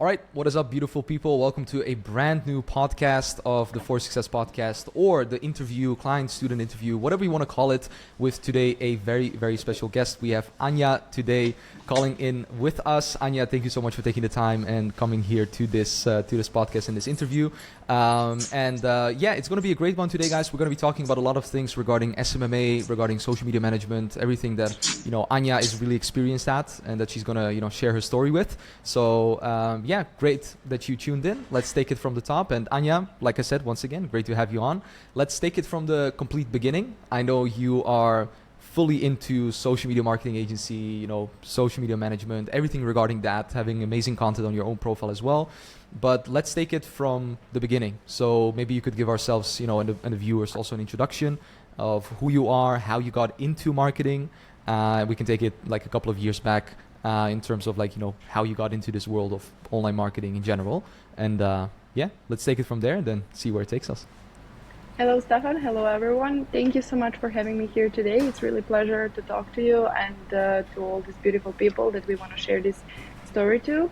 All right, what is up, beautiful people? Welcome to a brand new podcast of the For Success podcast, or the interview, client-student interview, whatever you want to call it, with today a very, very special guest. We have Anja today calling in with us. Anja, thank you so much for taking the time and coming here to this podcast and this interview. It's going to be a great one today, guys. We're going to be talking about a lot of things regarding SMMA, regarding social media management, everything that Anja is really experienced at, and that she's going to share her story with. So great that you tuned in. Let's take it from the top. And Anja, like I said, once again, great to have you on. Let's take it from the complete beginning. I know you are fully into social media marketing agency, social media management, everything regarding that, having amazing content on your own profile as well. But let's take it from the beginning. So maybe you could give ourselves, and the viewers also an introduction of who you are, how you got into marketing. We can take it like a couple of years back in terms of how you got into this world of online marketing in general. And let's take it from there and then see where it takes us. Hello, Stefan. Hello, everyone. Thank you so much for having me here today. It's really a pleasure to talk to you and to all these beautiful people that we want to share this story to.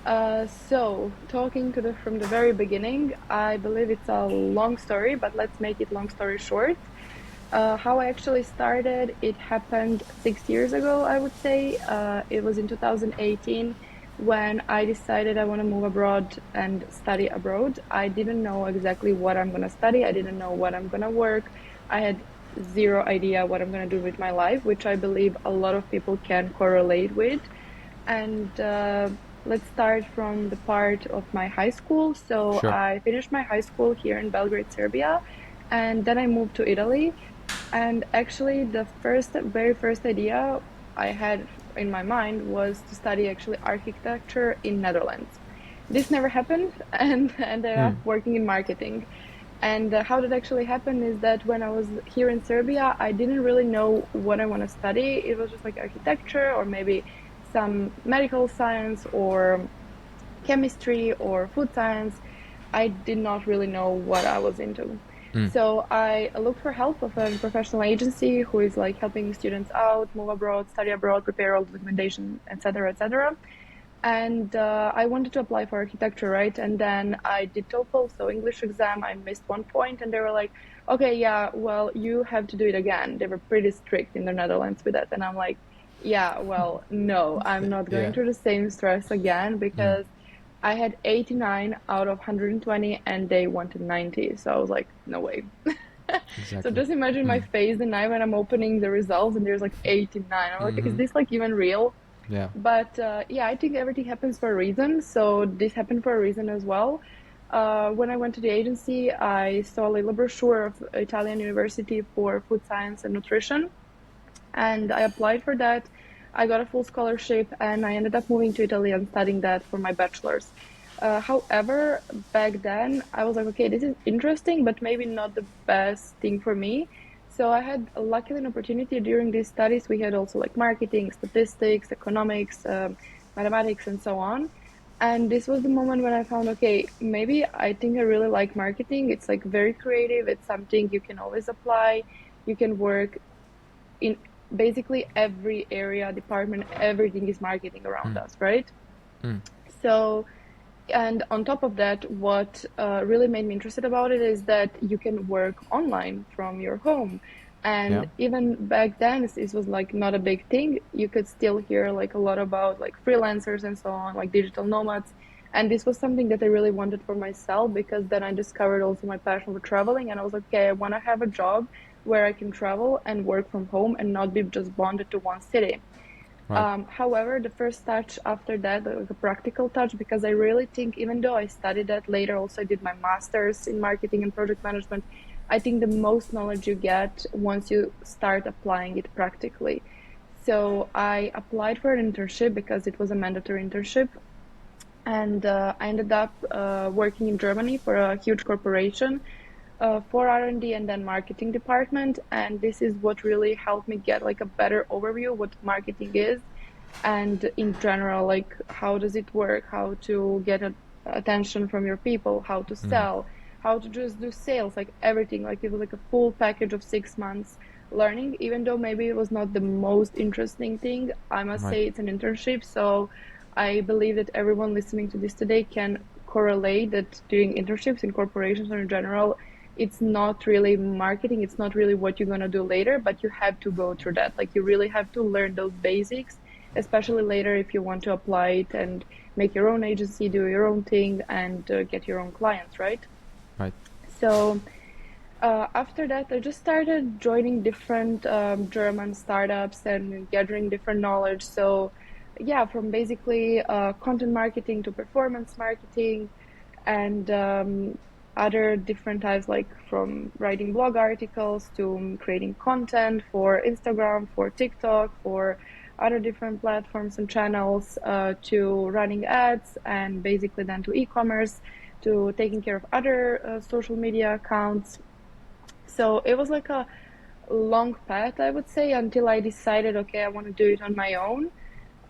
So talking from the very beginning, I believe it's a long story, but let's make it long story short. How I actually started, it happened 6 years ago, I would say. It was in 2018 when I decided I want to move abroad and study abroad. I didn't know exactly what I'm going to study. I didn't know what I'm going to work. I had zero idea what I'm going to do with my life, which I believe a lot of people can correlate with. And let's start from the part of my high school. So sure. I finished my high school here in Belgrade, Serbia, and then I moved to Italy. And actually the very first idea I had in my mind was to study actually architecture in Netherlands. This never happened, and I ended up working in marketing. And how that actually happened is that when I was here in Serbia, I didn't really know what I want to study. It was just like architecture or maybe some medical science or chemistry or food science. I did not really know what I was into. So I looked for help of a professional agency who is like helping students out, move abroad, study abroad, prepare all the documentation, etc., etc. And I wanted to apply for architecture, right? And then I did TOEFL, so English exam. I missed 1 point, and they were like, "Okay, yeah, well, you have to do it again." They were pretty strict in the Netherlands with that, and I'm like, "Yeah, well, no, I'm not going through the same stress again because." I had 89 out of 120 and they wanted 90. So I was like, no way. Exactly. So just imagine my face the night when I'm opening the results and there's like 89. I'm like, is this like even real? Yeah. But I think everything happens for a reason. So this happened for a reason as well. When I went to the agency, I saw a little brochure of Italian University for food science and nutrition. And I applied for that. I got a full scholarship and I ended up moving to Italy and studying that for my bachelor's. However, back then I was like, okay, this is interesting, but maybe not the best thing for me. So I had luckily an opportunity during these studies. We had also like marketing, statistics, economics, mathematics, and so on. And this was the moment when I found, okay, maybe I think I really like marketing. It's like very creative. It's something you can always apply. You can work in basically every area, department, everything is marketing around us, right? So, and on top of that, what really made me interested about it is that you can work online from your home. And even back then, it was like not a big thing. You could still hear like a lot about like freelancers and so on, like digital nomads. And this was something that I really wanted for myself because then I discovered also my passion for traveling. And I was like, okay, I want to have a job where I can travel and work from home and not be just bonded to one city. Right. However, the first touch after that, like a practical touch, because I really think even though I studied that later, also I did my master's in marketing and project management, I think the most knowledge you get once you start applying it practically. So I applied for an internship because it was a mandatory internship. And I ended up working in Germany for a huge corporation for R&D and then marketing department. And this is what really helped me get like a better overview of what marketing is. And in general, like how does it work, how to get attention from your people, how to sell, how to just do sales, like everything. Like it was like a full package of 6 months learning, even though maybe it was not the most interesting thing. I must say it's an internship. So I believe that everyone listening to this today can correlate that doing internships in corporations or in general, it's not really marketing, it's not really what you're going to do later, but you have to go through that. Like you really have to learn those basics, especially later if you want to apply it and make your own agency, do your own thing, and get your own clients, right? Right. So after that, I just started joining different German startups and gathering different knowledge. So, yeah, from basically content marketing to performance marketing and other different types, like from writing blog articles to creating content for Instagram, for TikTok, for other different platforms and channels, to running ads, and basically then to e-commerce, to taking care of other social media accounts. So it was like a long path, I would say, until I decided, okay, I want to do it on my own.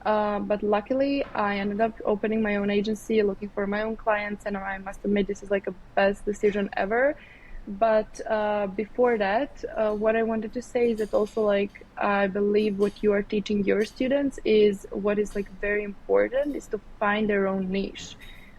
But luckily, I ended up opening my own agency, looking for my own clients, and I must admit this is like a best decision ever. But before that, what I wanted to say is that also, like, I believe what you are teaching your students is what is like very important is to find their own niche.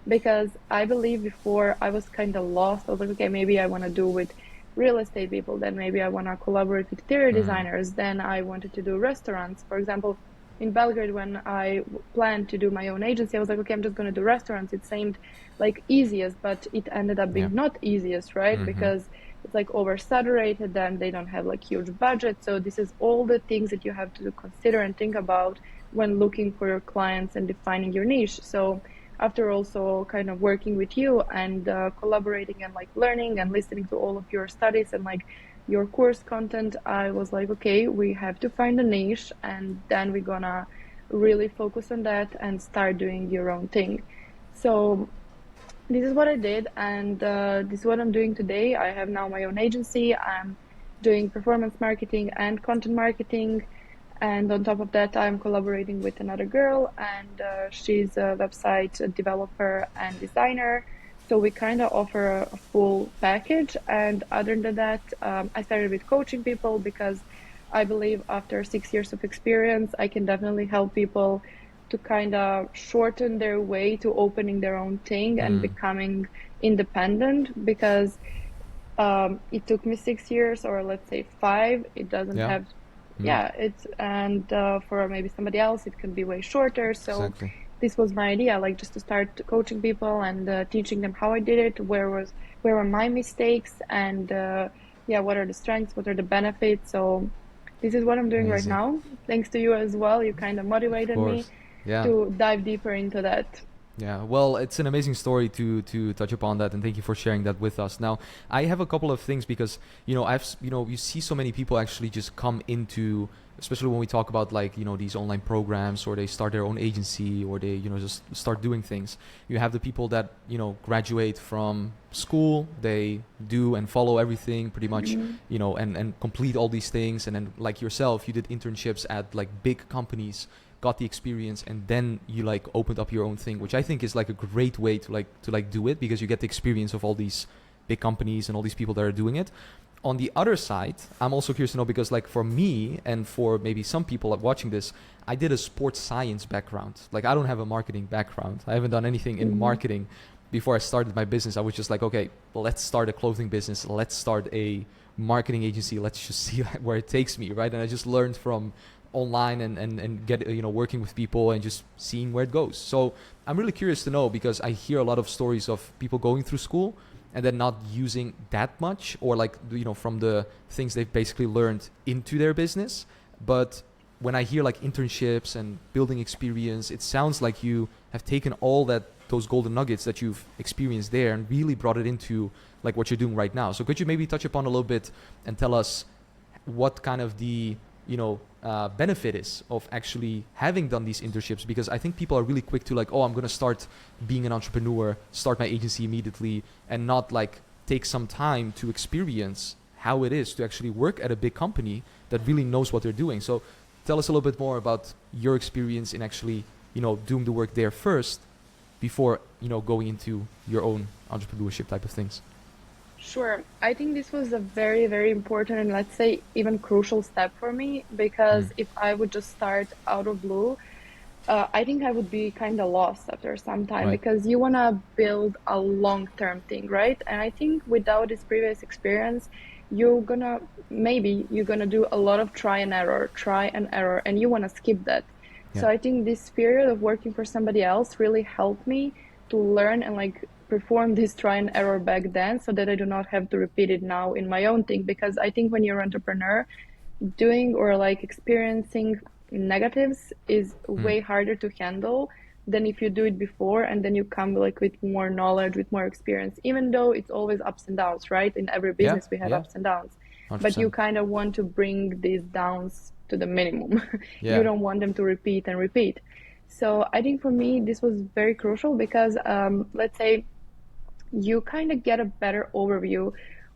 Because I believe before I was kind of lost. I was like, okay, maybe I want to do with real estate people, then maybe I want to collaborate with interior designers, then I wanted to do restaurants. For example, in Belgrade, when I planned to do my own agency, I was like, okay, I'm just going to do restaurants. It seemed like easiest, but it ended up Yeah. being not easiest, right? Because it's like oversaturated, then they don't have like huge budget. So this is all the things that you have to consider and think about when looking for your clients and defining your niche. So after also kind of working with you and collaborating and like learning and listening to all of your studies and like your course content, I was like, okay, we have to find a niche and then we're gonna really focus on that and start doing your own thing. So this is what I did, and this is what I'm doing today. I have now my own agency. I'm doing performance marketing and content marketing. And on top of that, I'm collaborating with another girl, and she's a website developer and designer. So we kind of offer a full package. And other than that, I started with coaching people because I believe after 6 years of experience, I can definitely help people to kind of shorten their way to opening their own thing and becoming independent. Because it took me 6 years, or let's say 5. It doesn't Yeah. have, yeah, it's, and for maybe somebody else, it can be way shorter. So Exactly. this was my idea, like just to start coaching people and teaching them how I did it, where were my mistakes, and yeah, what are the strengths, what are the benefits. So this is what I'm doing right Amazing. now. Thanks to you as well. You kind of Of motivated me course. Yeah. to dive deeper into that. Yeah, well, it's an amazing story to touch upon that, and thank you for sharing that with us. Now, I have a couple of things because you see so many people actually just come into, especially when we talk about like these online programs, or they start their own agency, or they just start doing things. You have the people that graduate from school, they do and follow everything pretty much, and complete all these things, and then like yourself, you did internships at like big companies, got the experience, and then you like opened up your own thing, which I think is like a great way to do it, because you get the experience of all these big companies and all these people that are doing it. On the other side, I'm also curious to know, because like for me and for maybe some people watching this, I did a sports science background. Like I don't have a marketing background. I haven't done anything in marketing. Before I started my business, I was just like, okay, well, let's start a clothing business. Let's start a marketing agency. Let's just see where it takes me, right? And I just learned from online and get working with people and just seeing where it goes. So I'm really curious to know, because I hear a lot of stories of people going through school and then not using that much, or like from the things they've basically learned into their business. But when I hear like internships and building experience, it sounds like you have taken all those golden nuggets that you've experienced there and really brought it into like what you're doing right now. So could you maybe touch upon a little bit and tell us what kind of the benefit is of actually having done these internships? Because I think people are really quick to like, oh, I'm going to start being an entrepreneur, start my agency immediately, and not like take some time to experience how it is to actually work at a big company that really knows what they're doing. So tell us a little bit more about your experience in actually, doing the work there first before, going into your own entrepreneurship type of things. Sure. I think this was a very, very important and, let's say, even crucial step for me, because if I would just start out of blue, I think I would be kind of lost after some time Right. because you want to build a long-term thing, right? And I think without this previous experience, you're gonna do a lot of try and error, and you want to skip that. Yeah. So I think this period of working for somebody else really helped me to learn and like perform this try and error back then so that I do not have to repeat it now in my own thing. Because I think when you're an entrepreneur, doing or like experiencing negatives is Mm. way harder to handle than if you do it before and then you come like with more knowledge, with more experience, even though it's always ups and downs, right? In every Yeah. business we have Yeah. ups and downs, but you 100%. kind of want to bring these downs to the minimum. You Yeah. don't want them to repeat and repeat. So I think for me this was very crucial because let's say you kind of get a better overview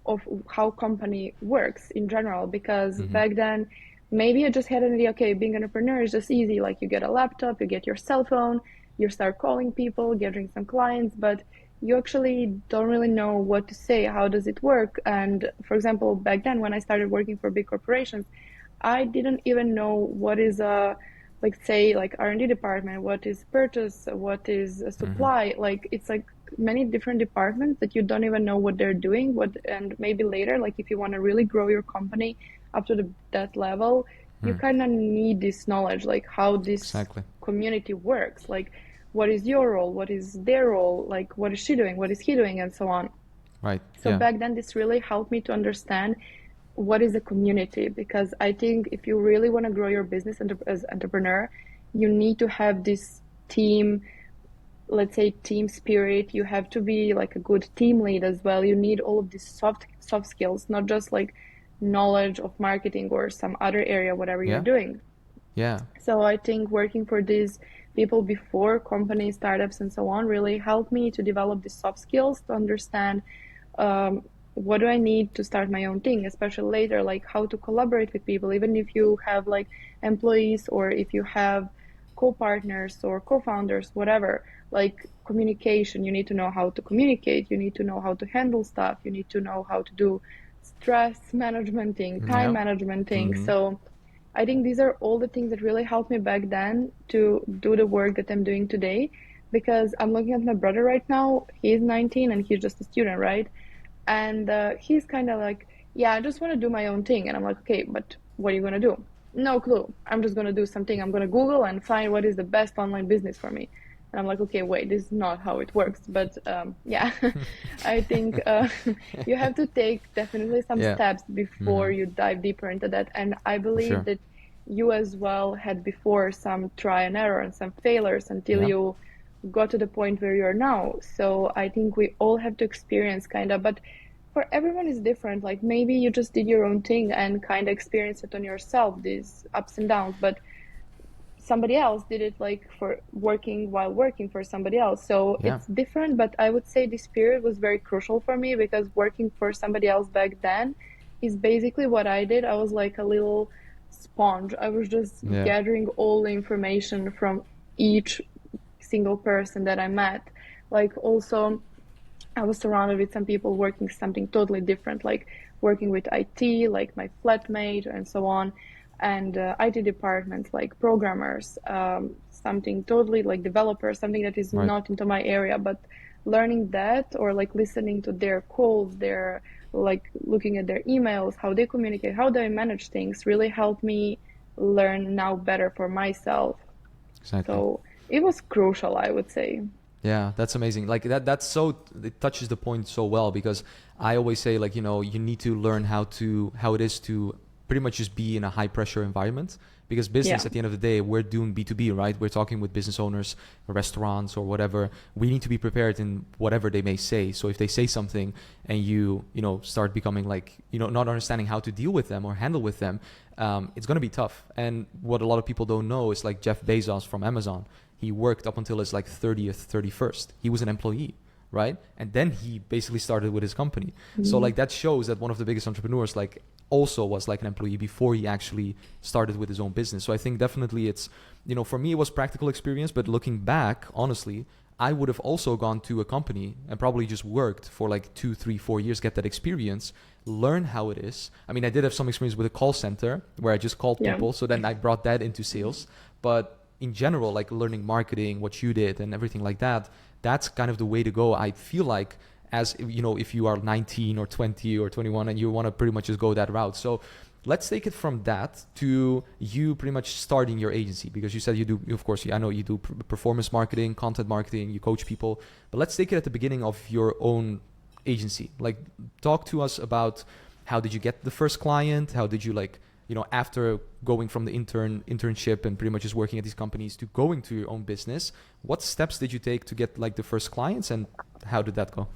of how company works in general, because Mm-hmm. back then maybe I just had an idea, okay, being an entrepreneur is just easy, like you get a laptop, you get your cell phone, you start calling people, getting some clients, but you actually don't really know what to say, how does it work. And for example, back then when I started working for big corporations, I didn't even know what is a, like say like R&D department, what is purchase, what is a Mm-hmm. supply. Like it's like many different departments that you don't even know what they're doing. What, and maybe later, like if you want to really grow your company up to that level, you Mm. kind of need this knowledge, like how this Exactly. community works, like what is your role, what is their role, like what is she doing, what is he doing, and so on. Right. So Yeah. back then, this really helped me to understand what is a community, because I think if you really want to grow your business as entrepreneur, you need to have this team, let's say team spirit. You have to be like a good team lead as well. You need all of these soft skills, not just like knowledge of marketing or some other area, whatever you're Yeah. doing. Yeah. So I think working for these people before companies, startups, and so on really helped me to develop these soft skills to understand um, what do I need to start my own thing, especially later, like how to collaborate with people, even if you have like employees or if you have co-partners or co-founders, whatever, like communication, you need to know how to communicate, you need to know how to handle stuff, you need to know how to do stress management thing, time Yeah. management thing. Mm-hmm. So I think these are all the things that really helped me back then to do the work that I'm doing today. Because I'm looking at my brother right now, he's 19 and he's just a student, right? And he's kind of like, yeah, I just want to do my own thing. And I'm like, okay, but what are you going to do? No clue. I'm just going to do something. I'm going to Google and find what is the best online business for me. And I'm like, okay, wait, this is not how it works. But yeah, I think you have to take definitely some Yeah. steps Mm-hmm. before you dive deeper into that. And I For believe sure. that you as well had before some try and error and some failures until Yeah. you got to the point where you're now. So I think we all have to experience kind of, but for everyone is different. Like maybe you just did your own thing and kind of experienced it on yourself, these ups and downs, but somebody else did it like for working while working for somebody else. So Yeah. it's different, but I would say this period was very crucial for me because working for somebody else back then is basically what I did. I was like a little sponge. I was just Yeah. gathering all the information from each single person that I met. Like also I was surrounded with some people working something totally different, like working with IT, like my flatmate and so on, and IT departments like programmers, something totally like developers, something that is Right. not into my area, but learning that or like listening to their calls, their like looking at their emails, how they communicate, how they manage things really helped me learn now better for myself. Exactly. So it was crucial, I would say. Yeah, that's amazing. Like that's so, it touches the point so well, because I always say, like, you need to learn how it is to pretty much just be in a high pressure environment, because Yeah. business at the end of the day, we're doing B2B, right? We're talking with business owners, restaurants or whatever. We need to be prepared in whatever they may say. So if they say something and start becoming like, not understanding how to deal with them or handle with them, it's going to be tough. And what a lot of people don't know is like Jeff Bezos from Amazon. He worked up until his like 30th, 31st. He was an employee, right? And then he basically started with his company. So Mm. like that shows that one of the biggest entrepreneurs like also was like an employee before he actually started with his own business. So I think definitely it's, for me it was practical experience, but looking back, honestly, I would have also gone to a company and probably just worked for like 2, 3, 4 years, get that experience, learn how it is. I mean, I did have some experience with a call center where I just called Yeah. people. So then I brought that into sales. But in general, like learning marketing, what you did and everything like that, that's kind of the way to go. I feel like, as you know, if you are 19 or 20 or 21 and you want to pretty much just go that route. So let's take it from that to you pretty much starting your agency, because you said you do, of course, I know you do performance marketing, content marketing, you coach people, but let's take it at the beginning of your own agency. Like, talk to us about how did you get the first client? How did you, like, you know, after going from the internship and pretty much just working at these companies to going to your own business, what steps did you take to get like the first clients, and how did that go?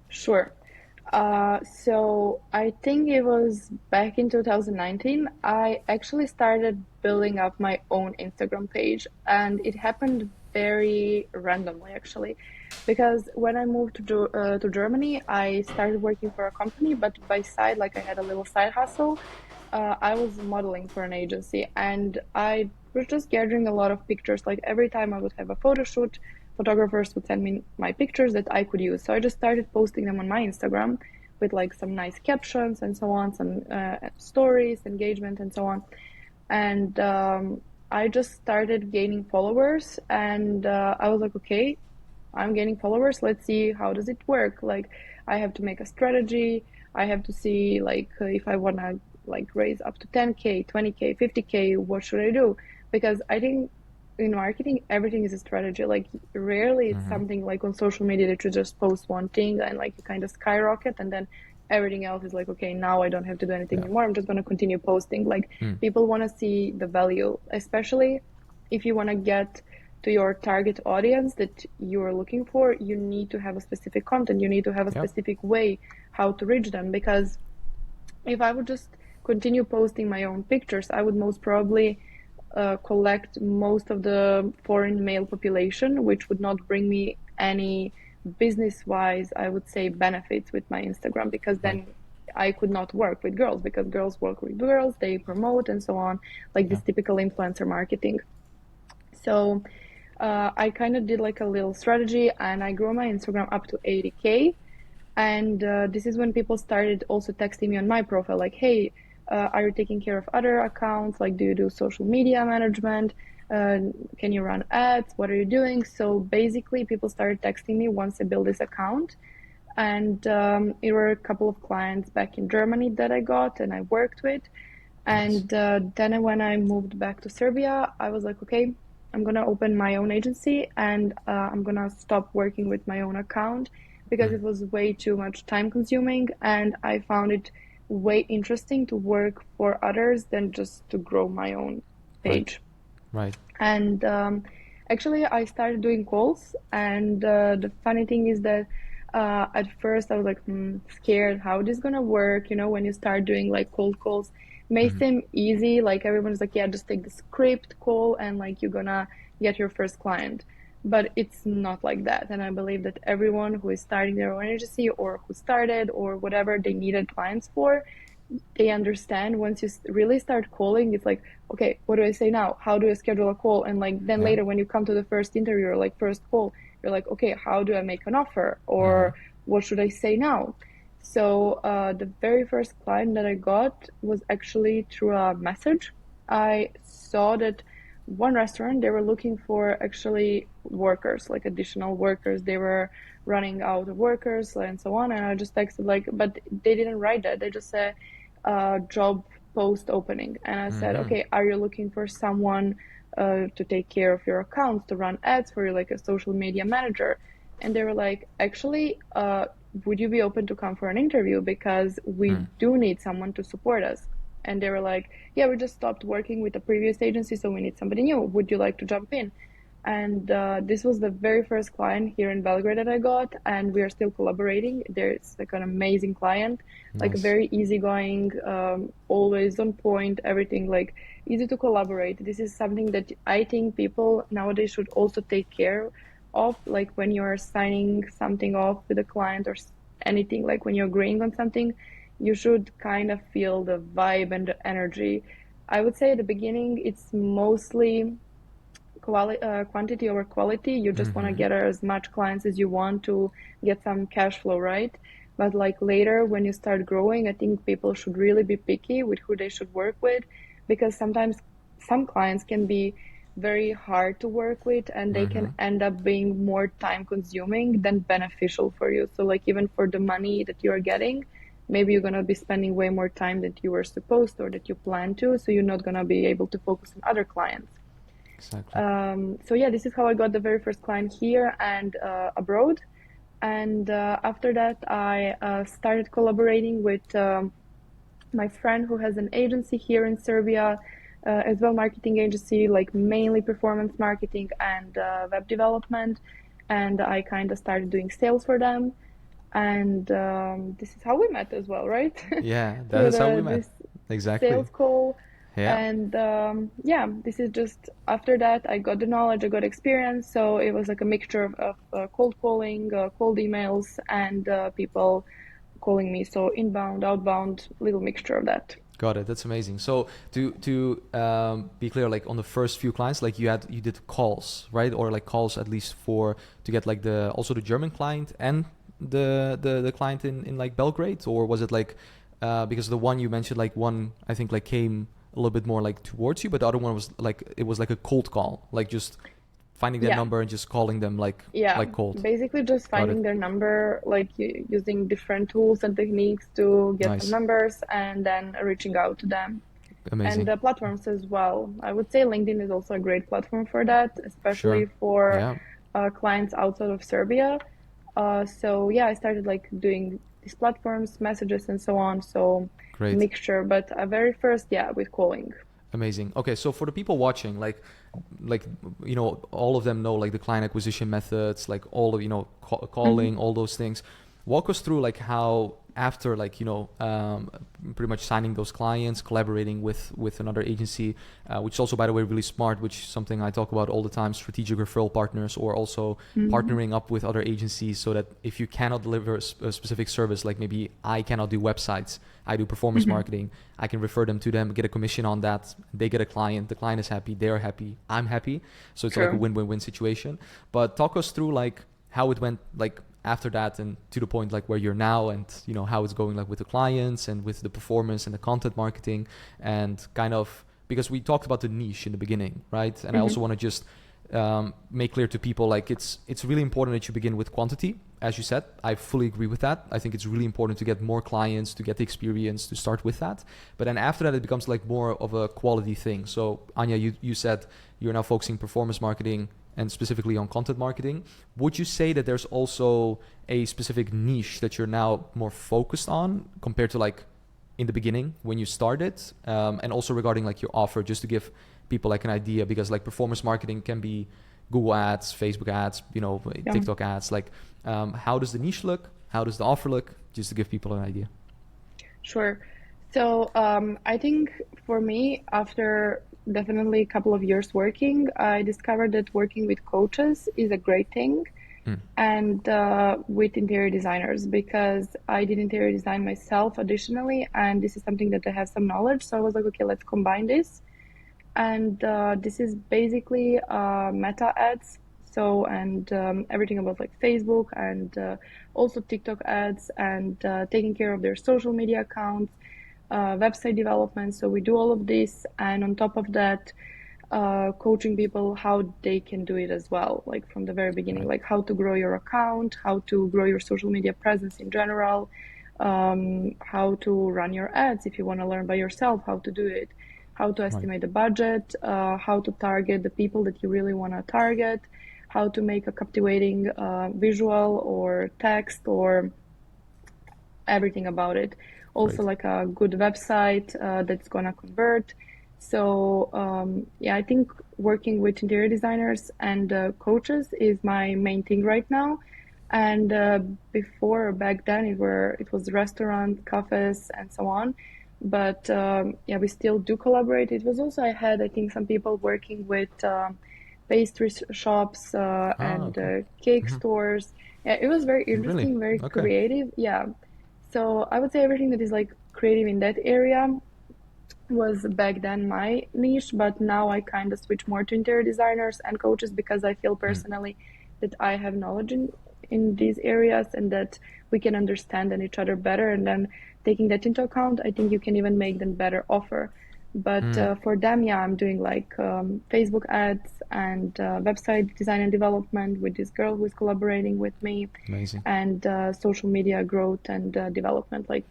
Sure. So I think it was back in 2019, I actually started building up my own Instagram page, and it happened very randomly actually, because when I moved to Germany, I started working for a company, but by side, like I had a little side hustle. I was modeling for an agency, and I was just gathering a lot of pictures. Like every time I would have a photo shoot, photographers would send me my pictures that I could use. So I just started posting them on my Instagram with like some nice captions and so on, some stories, engagement, and so on. And I just started gaining followers, and I was like, okay, I'm gaining followers. Let's see how does it work. Like, I have to make a strategy. I have to see like if I wanna like raise up to 10K, 20K, 50K, what should I do? Because I think in marketing everything is a strategy. Like rarely it's something like on social media that you just post one thing and like you kind of skyrocket, and then everything else is like, okay, now I don't have to do anything Yeah. anymore. I'm just going to continue posting. Like people want to see the value, especially if you want to get to your target audience that you're looking for. You need to have a specific content. You need to have a Yep. specific way how to reach them, because if I would just continue posting my own pictures, I would most probably collect most of the foreign male population, which would not bring me any business-wise, I would say, benefits with my Instagram, because Right. then I could not work with girls, because girls work with girls, they promote and so on, like Yeah. this typical influencer marketing. So I kind of did like a little strategy, and I grew my Instagram up to 80K. And this is when people started also texting me on my profile, like, hey, are you taking care of other accounts? Like, do you do social media management? Can you run ads? What are you doing? So basically, people started texting me once I built this account. And it were a couple of clients back in Germany that I got and I worked with. Nice. And then when I moved back to Serbia, I was like, okay, I'm gonna open my own agency, and I'm gonna stop working with my own account, because it was way too much time consuming, and I found it way interesting to work for others than just to grow my own Right. page. Right. And actually, I started doing calls, and the funny thing is that at first I was like scared how this gonna work. You know, when you start doing like cold calls, may seem easy. Like everyone's like, yeah, just take the script call, and like you're gonna get your first client. But it's not like that. And I believe that everyone who is starting their own agency, or who started, or whatever they needed clients for, they understand once you really start calling, it's like, okay, what do I say now? How do I schedule a call? And like then Yeah. later when you come to the first interview or like first call, you're like, okay, how do I make an offer? Or what should I say now? So the very first client that I got was actually through a message. I saw that one restaurant, they were looking for actually workers, like additional workers. They were running out of workers and so on. And I just texted like, but they didn't write that. They just said job post opening. And I said, okay, are you looking for someone to take care of your accounts, to run ads for you, like a social media manager? And they were like, actually, would you be open to come for an interview? Because we do need someone to support us. And they were like, yeah, we just stopped working with the previous agency, so we need somebody new. Would you like to jump in? And this was the very first client here in Belgrade that I got, and we are still collaborating. There's like an amazing client, like Nice. very easygoing, always on point, everything like easy to collaborate. This is something that I think people nowadays should also take care of, like when you're signing something off with a client or anything, like when you're agreeing on something, you should kind of feel the vibe and the energy. I would say at the beginning, it's mostly quantity over quality. You just want to get as much clients as you want to get some cash flow, right? But like later, when you start growing, I think people should really be picky with who they should work with, because sometimes some clients can be very hard to work with, and they can end up being more time consuming than beneficial for you. So like even for the money that you're getting, maybe you're going to be spending way more time that you were supposed to or that you plan to, so you're not going to be able to focus on other clients. Exactly. So yeah, this is how I got the very first client here and abroad. And after that, I started collaborating with my friend who has an agency here in Serbia, as well, marketing agency, like mainly performance marketing and web development. And I kind of started doing sales for them. And this is how we met as well, right? Yeah, that Through is how we met. this Exactly. sales call. Yeah. And yeah, this is just after that I got the knowledge, I got experience. So it was like a mixture of cold calling, cold emails, and people calling me. So inbound, outbound, little mixture of that. Got it. That's amazing. So to be clear, like on the first few clients, like you did calls, right? Or like calls at least for to get like the also the German client and the client in like Belgrade, or was it like because the one you mentioned, like one I think like came a little bit more like towards you, but the other one was like it was like a cold call, like just finding their Yeah. number and just calling them like cold. Basically just Got finding it. their number, like using different tools and techniques to get some Nice. numbers and then reaching out to them. And Amazing. the platforms as well. I would say LinkedIn is also a great platform for that, especially Sure. for Yeah. clients outside of Serbia. So yeah, I started like doing these platforms, messages, and so on. So Great. mixture, but very first, yeah, with calling. Amazing. Okay, so for the people watching, like you know, all of them know like the client acquisition methods, like all of calling, all those things. Walk us through like how after like pretty much signing those clients, collaborating with another agency, which is also by the way really smart, which is something I talk about all the time, strategic referral partners, or also partnering up with other agencies so that if you cannot deliver a specific service, like maybe I cannot do websites, I do performance marketing, I can refer them to them, get a commission on that, they get a client, the client is happy, they're happy, I'm happy, so it's like a win-win-win situation. But talk us through like how it went like after that and to the point like where you're now, and how it's going like with the clients and with the performance and the content marketing, and kind of because we talked about the niche in the beginning, right? And I also want to just make clear to people like it's really important that you begin with quantity, as you said. I fully agree with that. I think it's really important to get more clients, to get the experience, to start with that. But then after that, it becomes like more of a quality thing. So Anja, you said you're now focusing performance marketing and specifically on content marketing. Would you say that there's also a specific niche that you're now more focused on compared to like in the beginning when you started? And also regarding like your offer, just to give people like an idea, because like performance marketing can be Google ads, Facebook ads, TikTok ads. Like how does the niche look? How does the offer look? Just to give people an idea. Sure. So I think for me, after definitely a couple of years working, I discovered that working with coaches is a great thing, and with interior designers, because I did interior design myself additionally, and this is something that I have some knowledge. So I was like, okay, let's combine this. And this is basically meta ads. So, and everything about like Facebook and also TikTok ads, and taking care of their social media accounts, website development. So we do all of this, and on top of that, coaching people how they can do it as well, like from the very beginning, like how to grow your account, how to grow your social media presence in general, how to run your ads if you want to learn by yourself how to do it, how to estimate the budget, how to target the people that you really want to target, how to make a captivating visual or text or everything about it. Also, like a good website that's gonna convert. So yeah, I think working with interior designers and coaches is my main thing right now. And back then, it was restaurant, cafes, and so on. But yeah, we still do collaborate. It was also, I think some people working with pastry shops and cake stores. Yeah, it was very interesting, very creative. Yeah. So I would say everything that is like creative in that area was back then my niche, but now I kind of switch more to interior designers and coaches, because I feel personally that I have knowledge in these areas, and that we can understand each other better. And then taking that into account, I think you can even make them better offer. But for them, yeah, I'm doing like Facebook ads and website design and development with this girl who is collaborating with me, Amazing. and social media growth and development, like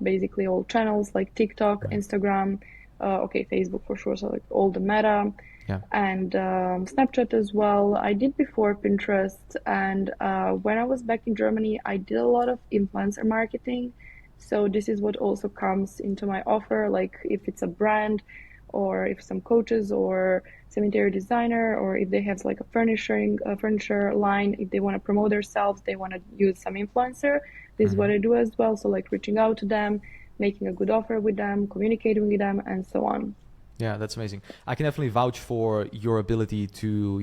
basically all channels like TikTok, Right. Instagram, okay, Facebook for sure, so like all the Meta, Yeah. and Snapchat as well. I did before Pinterest, and when I was back in Germany, I did a lot of influencer marketing. So this is what also comes into my offer, like if it's a brand, or if some coaches or some interior designer, or if they have like a furniture line, if they want to promote themselves, they want to use some influencer. This is what I do as well. So like reaching out to them, making a good offer with them, communicating with them, and so on. Yeah, that's amazing. I can definitely vouch for your ability to,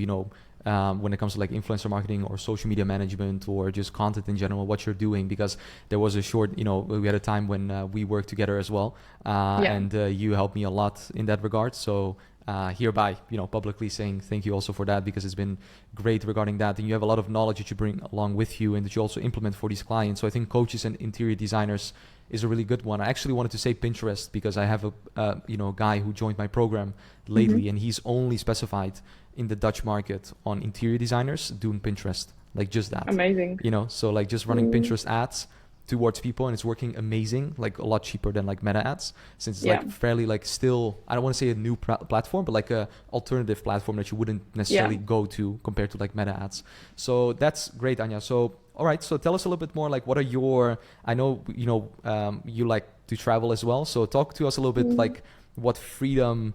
when it comes to like influencer marketing or social media management or just content in general, what you're doing, because there was a short, we had a time when we worked together as well, and you helped me a lot in that regard. So hereby, publicly saying thank you also for that, because it's been great regarding that. And you have a lot of knowledge that you bring along with you and that you also implement for these clients. So I think coaches and interior designers is a really good one. I actually wanted to say Pinterest because I have a guy who joined my program lately, and he's only specified in the Dutch market on interior designers doing Pinterest, like just that. Amazing. So like just running Pinterest ads towards people, and it's working amazing, like a lot cheaper than like Meta ads, since it's like fairly like still, I don't want to say a new platform, but like a alternative platform that you wouldn't necessarily go to compared to like Meta ads. So that's great, Anja. So all right, so tell us a little bit more, like what are your, I know, you like to travel as well. So talk to us a little bit like what freedom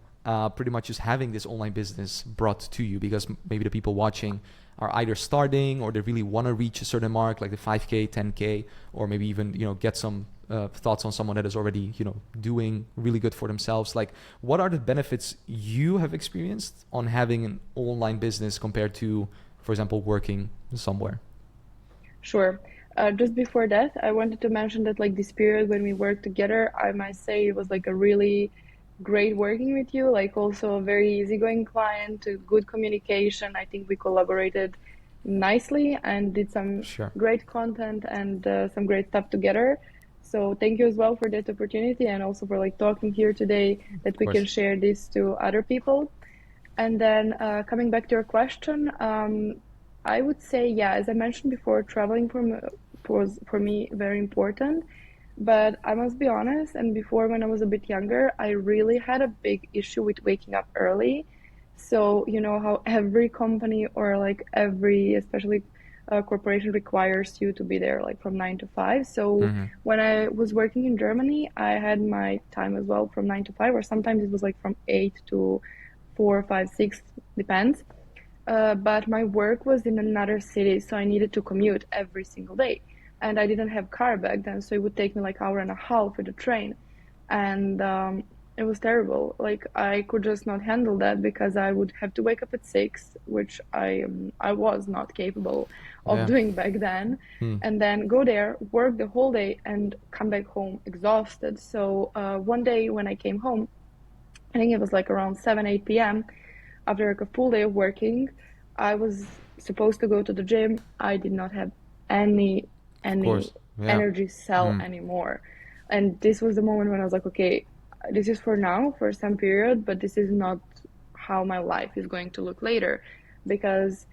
pretty much just having this online business brought to you, because maybe the people watching are either starting or they really want to reach a certain mark, like the 5K, 10K, or maybe even, get some thoughts on someone that is already, doing really good for themselves. Like, what are the benefits you have experienced on having an online business compared to, for example, working somewhere? Sure. Just before that, I wanted to mention that like this period when we worked together, I might say it was like a really great working with you, like also a very easygoing client, good communication. I think we collaborated nicely and did some great content and some great stuff together. So thank you as well for that opportunity, and also for like talking here today, that we can share this to other people. And then coming back to your question, I would say, yeah, as I mentioned before, traveling was for me very important. But I must be honest, and before when I was a bit younger, I really had a big issue with waking up early. So, you know how every company or like every, especially corporation requires you to be there like from 9 to 5. So when I was working in Germany, I had my time as well from 9 to 5, or sometimes it was like from 8 to 4, 5, 6, depends. But my work was in another city, so I needed to commute every single day. And I didn't have car back then, so it would take me like hour and a half with the train. And it was terrible. Like I could just not handle that, because I would have to wake up at 6, which I was not capable of doing back then. And then go there, work the whole day, and come back home exhausted. So one day when I came home, I think it was like around 7, 8 p.m., after like a full day of working, I was supposed to go to the gym. I did not have any energy cell anymore. And this was the moment when I was like, okay, this is for now, for some period, but this is not how my life is going to look later. Because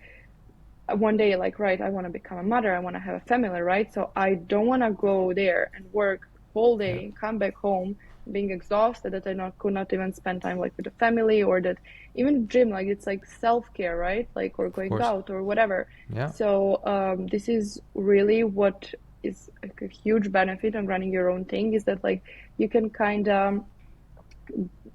one day, like, right, I want to become a mother, I want to have a family, right? So I don't want to go there and work whole day, come back home being exhausted, that I could not even spend time like with the family, or that even gym, like it's like self-care, right? Like, or going out or whatever. So this is really what is like a huge benefit on running your own thing, is that like you can kind of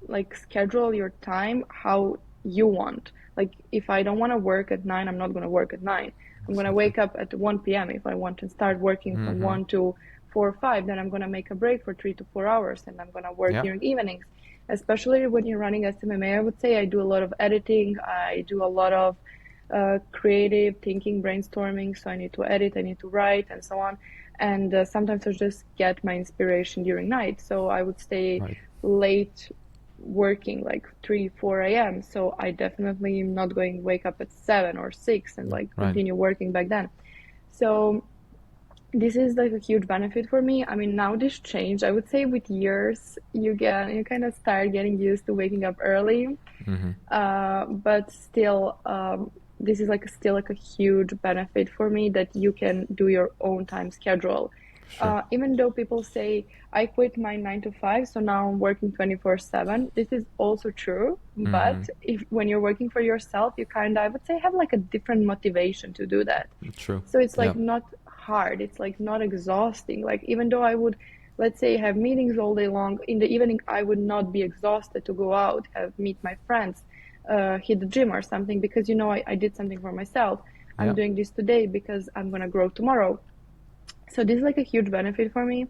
like schedule your time how you want. Like if I don't want to work at 9, I'm not going to work at 9. I'm going to wake up at 1 p.m. if I want to start working from 1 to 4 or 5, then I'm going to make a break for 3 to 4 hours, and I'm going to work during evenings. Especially when you're running SMMA, I would say I do a lot of editing, I do a lot of creative thinking, brainstorming, so I need to edit, I need to write, and so on. And sometimes I just get my inspiration during night, so I would stay late working like 3, 4 a.m. So I definitely am not going to wake up at 7 or 6 and like continue working back then. So this is like a huge benefit for me. I mean, now this changed. I would say with years, you kind of start getting used to waking up early. Mm-hmm. But still, this is like still like a huge benefit for me that you can do your own time schedule. Sure. Even though people say I quit my 9 to 5, so now I'm working 24/7. This is also true. Mm-hmm. But if when you're working for yourself, you kind of, I would say, have like a different motivation to do that. True. So it's Yeah. like not hard. It's like not exhausting. Like even though I would, let's say, have meetings all day long, in the evening I would not be exhausted to go out, have meet my friends, hit the gym or something because I did something for myself. I'm Yeah. doing this today because I'm gonna grow tomorrow. So this is like a huge benefit for me.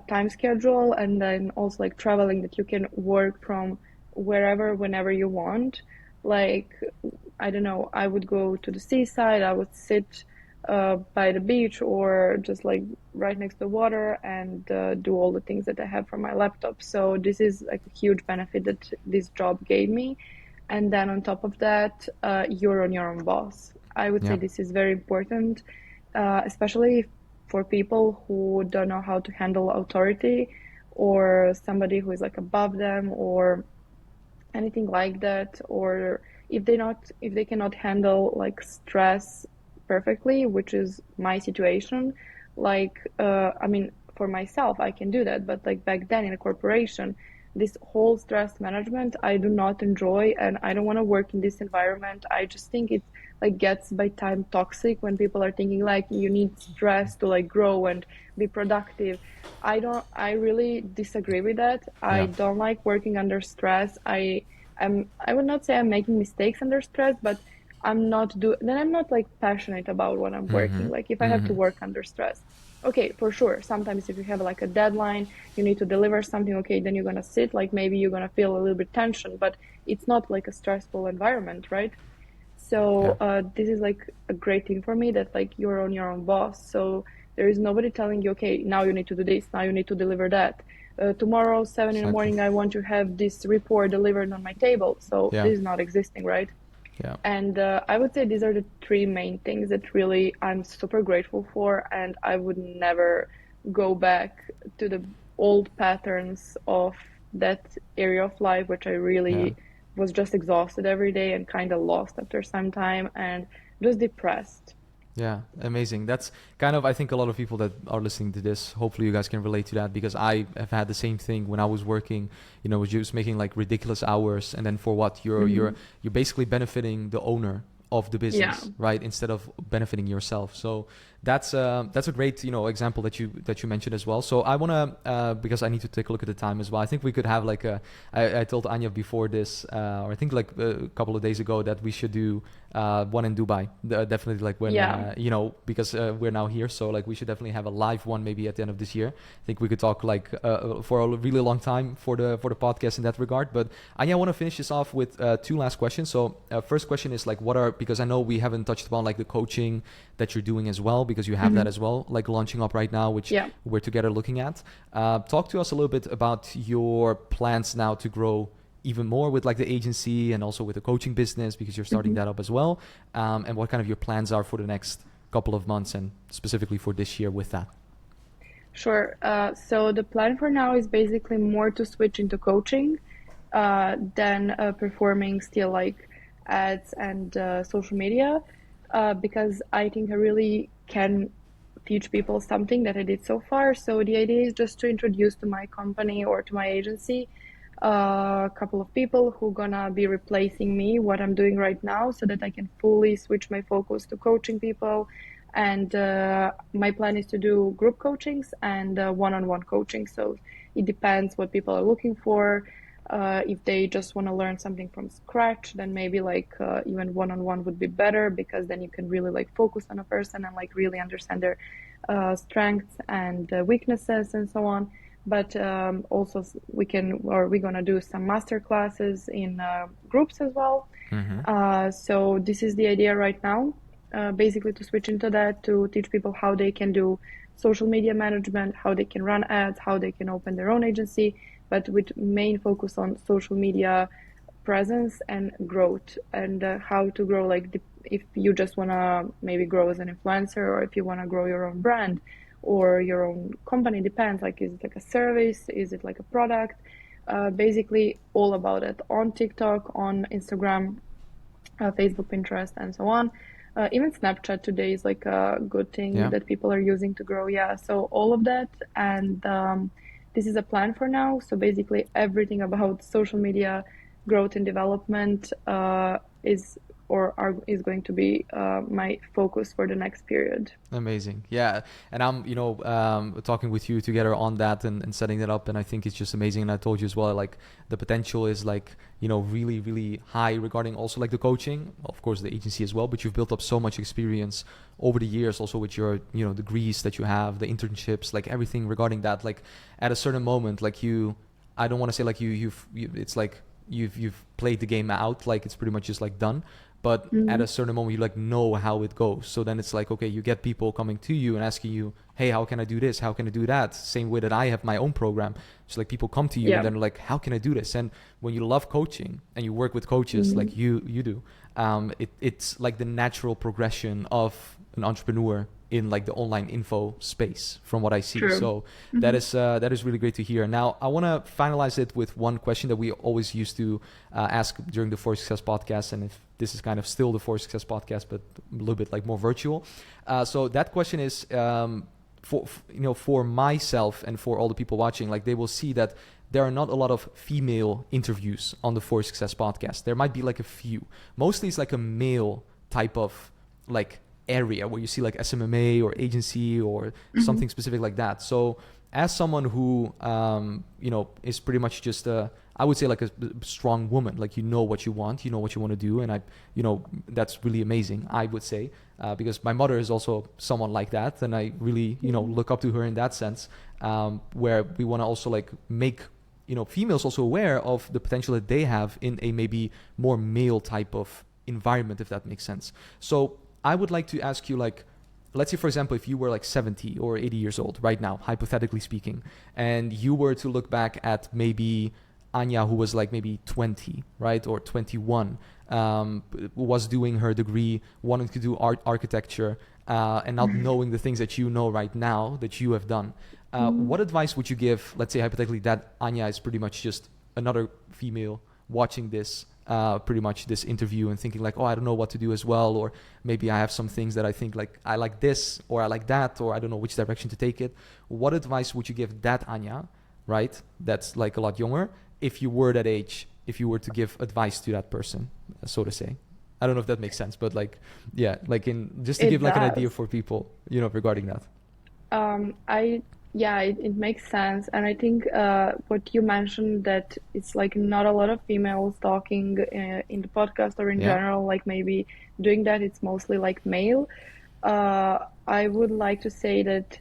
Time schedule and then also like traveling that you can work from wherever, whenever you want. Like, I don't know, I would go to the seaside, I would sit by the beach or just like right next to the water and do all the things that I have from my laptop. So this is like a huge benefit that this job gave me. And then on top of that, you're on your own boss. I would say Yeah. this is very important, especially for people who don't know how to handle authority or somebody who is like above them or anything like that, or if they cannot handle like stress perfectly, which is my situation. Like I mean, for myself I can do that, but like back then in a corporation, this whole stress management I do not enjoy, and I don't want to work in this environment. I just think it like gets by time toxic when people are thinking like you need stress to like grow and be productive. I really disagree with that. I Yeah. don't like working under stress. I would not say I'm making mistakes under stress, but I'm not like passionate about what I'm Mm-hmm. working. Like if I have to Mm-hmm. work under stress. Okay, for sure. Sometimes if you have like a deadline, you need to deliver something, okay, then you're gonna sit, like maybe you're gonna feel a little bit tension, but it's not like a stressful environment, right? Yeah. So this is like a great thing for me that like you're on your own boss. So there is nobody telling you, okay, now you need to do this, now you need to deliver that. Tomorrow, 7 in the Exactly. morning, I want to have this report delivered on my table. So Yeah. this is not existing, right? Yeah. And I would say these are the three main things that really I'm super grateful for, and I would never go back to the old patterns of that area of life, which I Yeah. really was just exhausted every day and kind of lost after some time and just depressed. Yeah, amazing. That's kind of, I think a lot of people that are listening to this, hopefully you guys can relate to that because I have had the same thing when I was working, was just making like ridiculous hours, and then for what Hmm. you're basically benefiting the owner of the Yeah. business, right? Instead of benefiting yourself. So that's a great, example that you mentioned as well. So I want to because I need to take a look at the time as well. I think we could have like I told Anja before this, or I think like a couple of days ago that we should do one in Dubai. Definitely like when Yeah. because we're now here, so like we should definitely have a live one maybe at the end of this year. I think we could talk like for a really long time for the podcast in that regard. But I want to finish this off with two last questions. So first question is like, because I know we haven't touched upon like the coaching that you're doing as well, because you have that Hmm. as well, like launching up right now, which Yeah. we're together looking at. Talk to us a little bit about your plans now to grow even more with like the agency and also with the coaching business, because you're starting Hmm. that up as well, and what kind of your plans are for the next couple of months and specifically for this year with that. Sure. So the plan for now is basically more to switch into coaching than performing still like ads and social media, because I think I really can teach people something that I did so far. So the idea is just to introduce to my company or to my agency a couple of people who gonna be replacing me what I'm doing right now, so that I can fully switch my focus to coaching people. And my plan is to do group coachings and one-on-one coaching. So it depends what people are looking for. If they just want to learn something from scratch, then maybe like even one-on-one would be better, because then you can really like focus on a person and like really understand their strengths and weaknesses and so on. But also we're gonna do some master classes in groups as well. Mm-hmm. So this is the idea right now, basically to switch into that, to teach people how they can do social media management, how they can run ads, how they can open their own agency, but with main focus on social media presence and growth, and how to grow, like if you just want to maybe grow as an influencer, or if you want to grow your own brand or your own company, depends, like is it like a service, is it like a product, basically all about it on TikTok, on Instagram, Facebook, Pinterest, and so on. Even Snapchat today is like a good thing Yeah. that people are using to grow. Yeah, so all of that, and this is a plan for now. So basically, everything about social media growth and development is going to be my focus for the next period. Amazing. Yeah. And I'm, talking with you together on that and setting it up. And I think it's just amazing. And I told you as well, like the potential is like, really, really high regarding also like the coaching, of course, the agency as well. But you've built up so much experience over the years, also with your, degrees that you have, the internships, like everything regarding that. Like at a certain moment, like I don't want to say like it's like you've played the game out, like it's pretty much just like done. But at a certain moment, you like know how it goes. So then it's like, okay, you get people coming to you and asking you, hey, how can I do this? How can I do that? Same way that I have my own program. So like people come to you and then like, how can I do this? And when you love coaching and you work with coaches like you do, it's like the natural progression of an entrepreneur in like the online info space from what I see. True. So that is really great to hear. Now, I want to finalize it with one question that we always used to ask during the For Success podcast. And if this is kind of still the For Success podcast, but a little bit like more virtual. So that question is for myself and for all the people watching, like they will see that there are not a lot of female interviews on the For Success podcast. There might be like a few. Mostly it's like a male type of like area where you see like SMMA or agency or something specific like that. So as someone who is pretty much just I would say like a strong woman, like what you want, what you want to do, and that's really amazing, I would say, because my mother is also someone like that, and I really look up to her in that sense, where we want to also like make females also aware of the potential that they have in a maybe more male type of environment, if that makes sense. So I would like to ask you, like, let's say, for example, if you were like 70 or 80 years old right now, hypothetically speaking, and you were to look back at maybe Anja, who was like maybe 20, right, or 21, was doing her degree, wanting to do architecture, and not knowing the things that you know right now that you have done. What advice would you give, let's say hypothetically, that Anja is pretty much just another female watching this, pretty much this interview and thinking like, oh, I don't know what to do as well, or maybe I have some things that I think like I like this or I like that, or I don't know which direction to take it. What advice would you give that Anja, right, that's like a lot younger, if you were that age, if you were to give advice to that person, so to say? I don't know if that makes sense, but like, yeah, like just to give like an idea for people, regarding that. It makes sense. And I think what you mentioned, that it's like not a lot of females talking in the podcast or in general, like maybe doing that, it's mostly like male. I would like to say that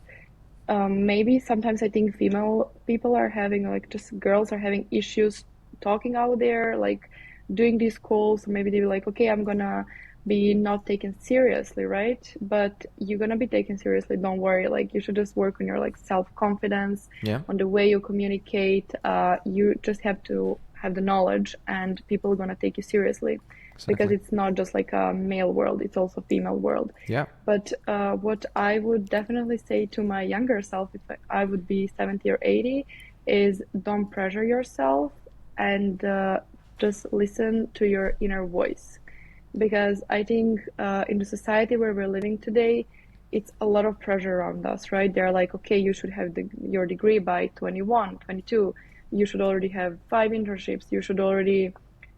maybe sometimes I think female people are having, like just girls are having issues talking out there, like doing these calls. Maybe they're like, okay, I'm gonna be not taken seriously, right? But you're gonna be taken seriously, don't worry. Like you should just work on your like self-confidence, on the way you communicate. You just have to have the knowledge, and people are gonna take you seriously. Exactly. Because it's not just like a male world, it's also female world. Yeah. But what I would definitely say to my younger self, if I would be 70 or 80, is don't pressure yourself, and just listen to your inner voice. Because I think in the society where we're living today, it's a lot of pressure around us, right? They're like, okay, you should have your degree by 21, 22. You should already have 5 internships. You should already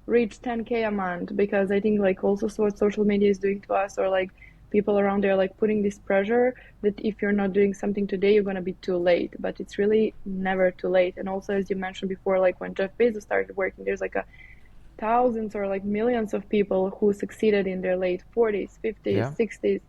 reach 10K a month. Because I think like also what social media is doing to us, or like people around there, like putting this pressure that if you're not doing something today, you're going to be too late. But it's really never too late. And also, as you mentioned before, like when Jeff Bezos started working, there's like thousands or like millions of people who succeeded in their late 40s, 50s, 60s,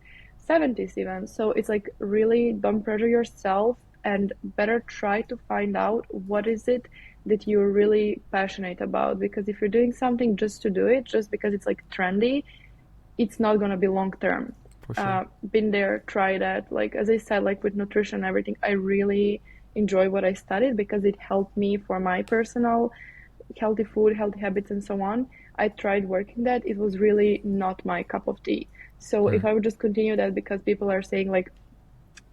70s even. So it's like, really don't pressure yourself, and better try to find out what is it that you're really passionate about. Because if you're doing something just to do it, just because it's like trendy, it's not going to be long term. For sure. Been there, try that. Like as I said, like with nutrition and everything, I really enjoy what I studied because it helped me for my personal healthy food, healthy habits, and so on. I tried working that. It was really not my cup of tea. So if I would just continue that because people are saying like,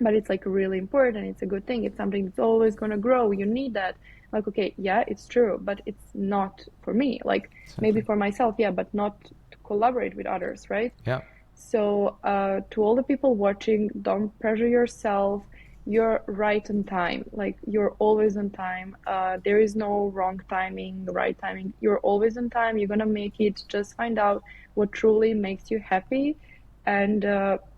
but it's like really important, it's a good thing, it's something that's always going to grow, you need that. Like, okay, yeah, it's true, but it's not for me. Like maybe for myself, yeah, but not to collaborate with others, right? Yeah. So to all the people watching, don't pressure yourself. You're right on time. Like you're always on time. There is no wrong timing, right timing. You're always on time. You're gonna make it. Just find out what truly makes you happy, and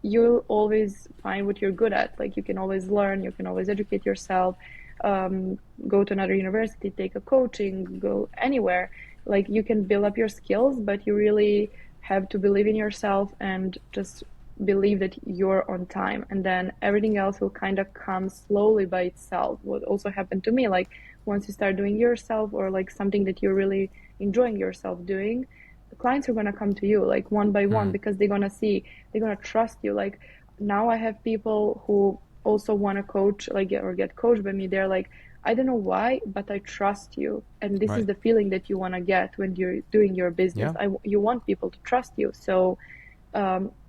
you'll always find what you're good at. Like you can always learn. You can always educate yourself. Go to another university, take a coaching, go anywhere. Like you can build up your skills, but you really have to believe in yourself and just believe that you're on time, and then everything else will kind of come slowly by itself. What also happened to me, like once you start doing yourself or like something that you're really enjoying yourself doing, the clients are going to come to you like one by one because they're going to see, they're going to trust you. Like now I have people who also want to coach like or get coached by me. They're like, I don't know why, but I trust you. And this is the feeling that you want to get when you're doing your business. You want people to trust you. So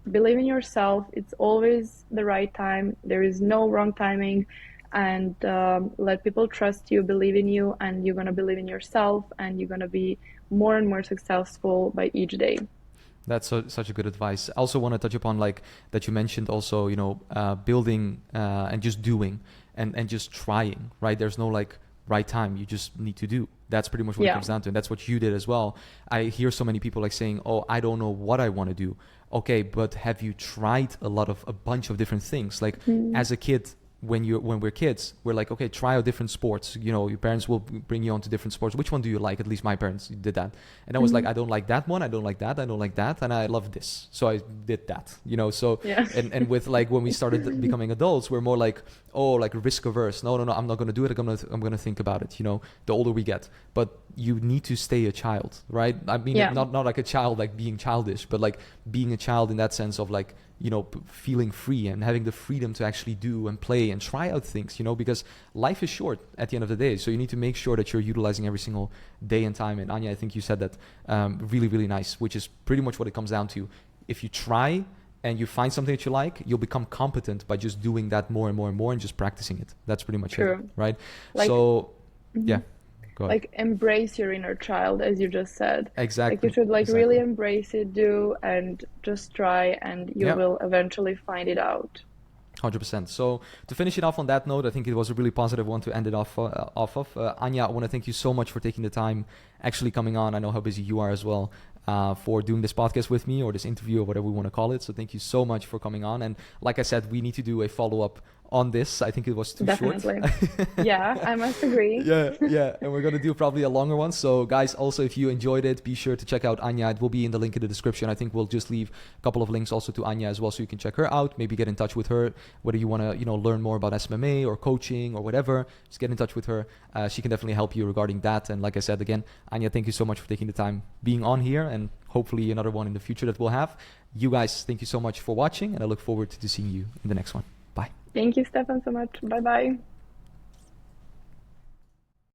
believe in yourself. It's always the right time. There is no wrong timing. And let people trust you, believe in you, and you're going to believe in yourself, and you're going to be more and more successful by each day. That's such a good advice. I also want to touch upon like that you mentioned also, you know, building and just doing and just trying, right? There's no like right time. You just need to do. That's pretty much what it comes down to. And that's what you did as well. I hear so many people like saying, oh, I don't know what I want to do. Okay, but have you tried a bunch of different things? Like as a kid, when we're kids, we're like, okay, try out different sports. You know, your parents will bring you on to different sports. Which one do you like? At least my parents did that. And I was like, I don't like that one. I don't like that. I don't like that. And I love this. So I did that, you know? So, and with like, when we started becoming adults, we're more like, oh, like risk averse. No, I'm not going to do it. I'm going to think about it, you know, the older we get. But you need to stay a child, right? I mean, not like a child, like being childish, but like being a child in that sense of like, you know, feeling free and having the freedom to actually do and play and try out things, you know, because life is short at the end of the day. So you need to make sure that you're utilizing every single day and time. And Anja, I think you said that really, really nice, which is pretty much what it comes down to. If you try and you find something that you like, you'll become competent by just doing that more and more and more and just practicing it. That's pretty much it, right? Like, so, yeah. Like embrace your inner child, as you just said. Exactly. Like you should like really embrace it, do, and just try, and you will eventually find it out. 100%. So to finish it off on that note, I think it was a really positive one to end it off of. Anja, I want to thank you so much for taking the time, actually coming on. I know how busy you are as well, for doing this podcast with me or this interview or whatever we want to call it. So thank you so much for coming on. And like I said, we need to do a follow-up on this. I think it was too short. Yeah, I must agree. Yeah. And we're going to do probably a longer one. So guys, also, if you enjoyed it, be sure to check out Anja. It will be in the link in the description. I think we'll just leave a couple of links also to Anja as well, so you can check her out, maybe get in touch with her, whether you want to, you know, learn more about SMMA or coaching or whatever. Just get in touch with her. She can definitely help you regarding that. And like I said, again, Anja, thank you so much for taking the time being on here, and hopefully another one in the future that we'll have. You guys, thank you so much for watching, and I look forward to seeing you in the next one. Bye. Thank you, Stefan, so much. Bye-bye.